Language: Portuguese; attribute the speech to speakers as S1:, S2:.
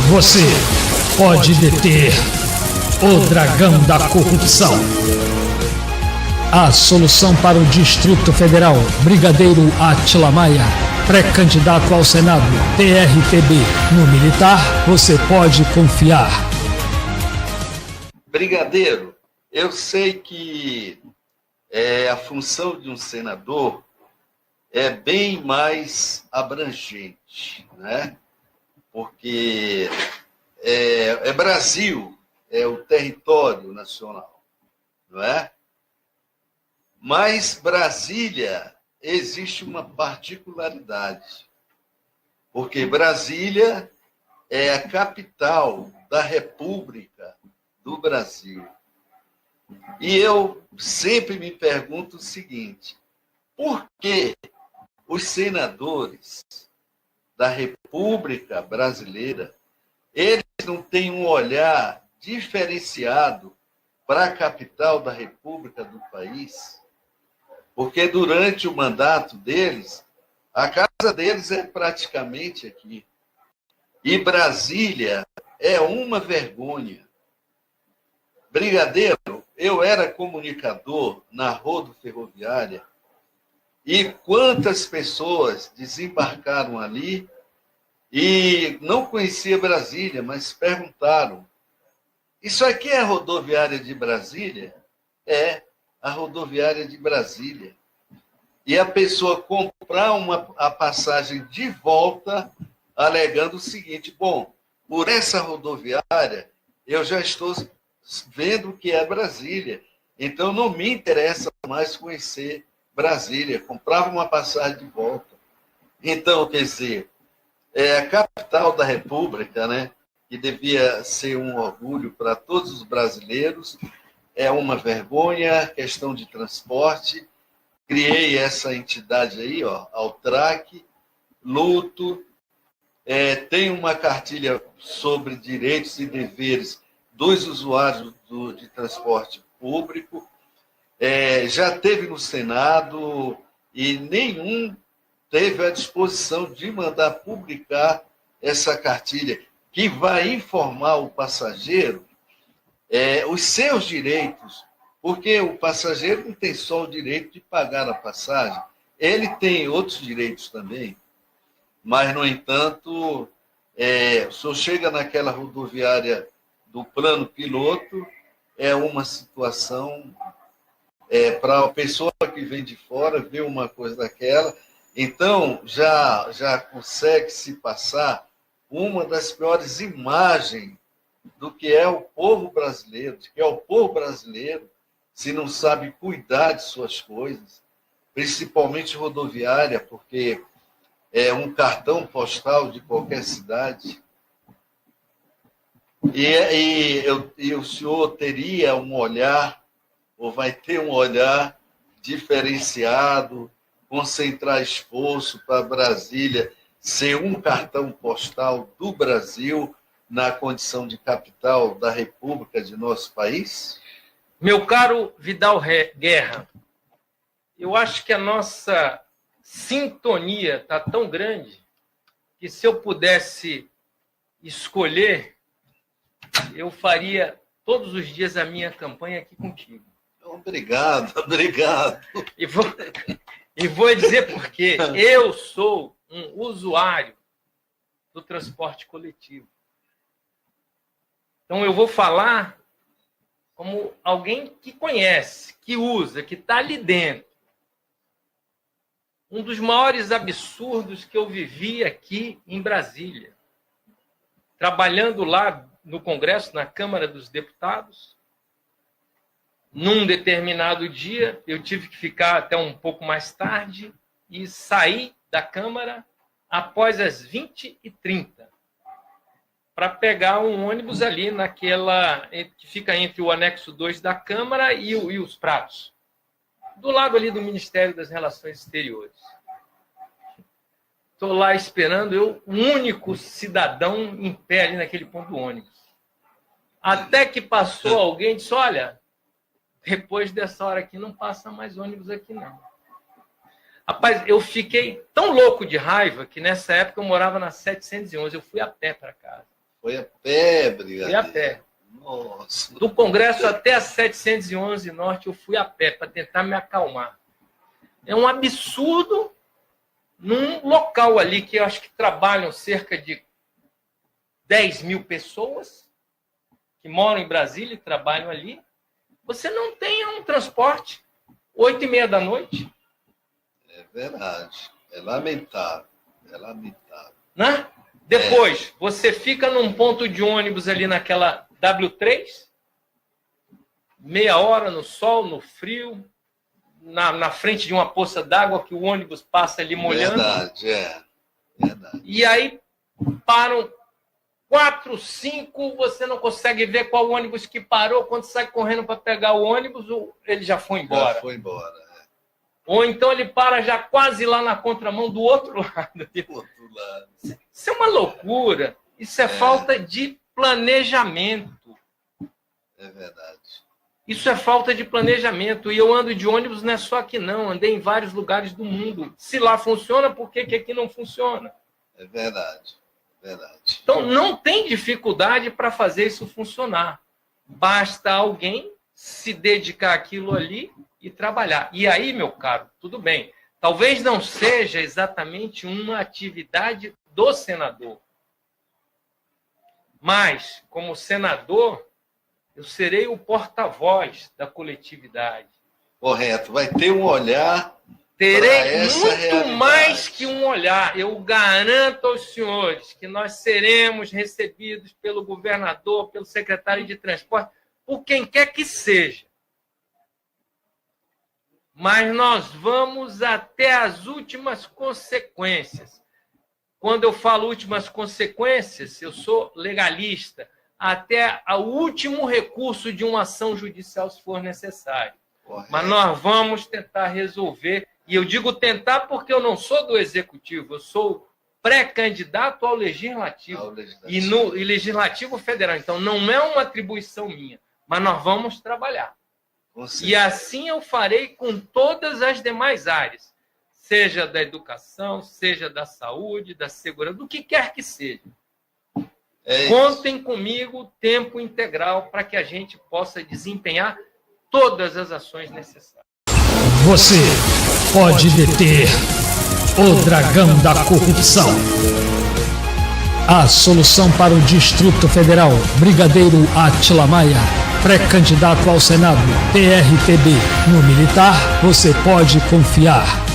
S1: Você pode deter o dragão da corrupção. A solução para o Distrito Federal, Brigadeiro Átila Maia, pré-candidato ao Senado, PRTB. No militar, você pode confiar.
S2: Brigadeiro, eu sei que a função de um senador é bem mais abrangente, né? Porque Brasil, é o território nacional, não é? Mas Brasília existe uma particularidade, porque Brasília é a capital da República do Brasil. E eu sempre me pergunto o seguinte: por que os senadores da República Brasileira, eles não têm um olhar diferenciado para a capital da República do país? Porque durante o mandato deles, a casa deles é praticamente aqui. E Brasília é uma vergonha. Brigadeiro, eu era comunicador na rodoferroviária e quantas pessoas desembarcaram ali e não conhecia Brasília, mas perguntaram: isso aqui é a rodoviária de Brasília? É a rodoviária de Brasília. E a pessoa comprar a passagem de volta, alegando o seguinte: bom, por essa rodoviária, eu já estou vendo que é Brasília, então não me interessa mais conhecer Brasília. Comprava uma passagem de volta. Então, quer dizer, é a capital da República, né? Que devia ser um orgulho para todos os brasileiros, é uma vergonha, questão de transporte. Criei essa entidade aí, ó, Altrac, luto, tem uma cartilha sobre direitos e deveres dos usuários de transporte público, já teve no Senado e nenhum teve a disposição de mandar publicar essa cartilha, que vai informar o passageiro os seus direitos, porque o passageiro não tem só o direito de pagar a passagem, ele tem outros direitos também, mas, no entanto, o senhor chega naquela rodoviária do plano piloto, é uma situação para a pessoa que vem de fora ver uma coisa daquela, então já consegue se passar uma das piores imagens do que é o povo brasileiro, de que é o povo brasileiro se não sabe cuidar de suas coisas, principalmente rodoviária, porque é um cartão postal de qualquer cidade. E o senhor teria um olhar, ou vai ter um olhar diferenciado, concentrar esforço para Brasília ser um cartão postal do Brasil na condição de capital da República de nosso país?
S3: Meu caro Vidal Guerra, eu acho que a nossa sintonia está tão grande que, se eu pudesse escolher, eu faria todos os dias a minha campanha aqui contigo.
S2: Obrigado.
S3: E vou dizer por quê. Eu sou um usuário do transporte coletivo. Então, eu vou falar como alguém que conhece, que usa, que está ali dentro. Um dos maiores absurdos que eu vivi aqui em Brasília, trabalhando lá no Congresso, na Câmara dos Deputados. Num determinado dia, eu tive que ficar até um pouco mais tarde e sair da Câmara após as 20h30 para pegar um ônibus ali naquela que fica entre o anexo 2 da Câmara e os Prados, do lado ali do Ministério das Relações Exteriores. Estou lá esperando, eu, o único cidadão em pé ali naquele ponto do ônibus. Até que passou alguém e disse: olha, depois dessa hora aqui não passa mais ônibus aqui, não. Rapaz, eu fiquei tão louco de raiva que nessa época eu morava na 711, eu fui a pé para casa.
S2: Foi a pé, brigadeiro?
S3: Fui a pé.
S2: Nossa.
S3: Do Congresso até a 711 Norte, eu fui a pé para tentar me acalmar. É um absurdo num local ali que eu acho que trabalham cerca de 10 mil pessoas que moram em Brasília e trabalham ali. Você não tem um transporte 8h30 da noite.
S2: É verdade. É lamentável. É lamentável.
S3: Né? Depois, você fica num ponto de ônibus ali naquela W3, meia hora no sol, no frio, na frente de uma poça d'água que o ônibus passa ali molhando.
S2: Verdade, verdade.
S3: E aí param 4, 5, você não consegue ver qual ônibus que parou. Quando sai correndo para pegar o ônibus, ele já foi embora.
S2: Já foi embora.
S3: Ou então ele para já quase lá na contramão do outro lado.
S2: Do outro lado.
S3: Isso é uma loucura. Isso é falta de planejamento.
S2: É verdade.
S3: Isso é falta de planejamento. E eu ando de ônibus não é só aqui não. Andei em vários lugares do mundo. Se lá funciona, por que aqui não funciona?
S2: É verdade. Verdade.
S3: Então não tem dificuldade para fazer isso funcionar. Basta alguém se dedicar àquilo ali e trabalhar. E aí, meu caro, tudo bem. Talvez não seja exatamente uma atividade do senador. Mas, como senador, eu serei o porta-voz da coletividade.
S2: Correto. Vai ter um olhar.
S3: Terei muito mais que um olhar. Eu garanto aos senhores que nós seremos recebidos pelo governador, pelo secretário de transporte, por quem quer que seja. Mas nós vamos até as últimas consequências. Quando eu falo últimas consequências, eu sou legalista, até o último recurso de uma ação judicial, se for necessário.
S2: Correto.
S3: Mas nós vamos tentar resolver. E eu digo tentar porque eu não sou do executivo, eu sou pré-candidato ao legislativo. E no legislativo federal. Então, não é uma atribuição minha, mas nós vamos trabalhar. E assim eu farei com todas as demais áreas, seja da educação, seja da saúde, da segurança, do que quer que seja. Contem comigo tempo integral para que a gente possa desempenhar todas as ações necessárias.
S1: Você pode deter o dragão da corrupção. A solução para o Distrito Federal, Brigadeiro Átila Maia, pré-candidato ao Senado, PRTB. No militar, você pode confiar.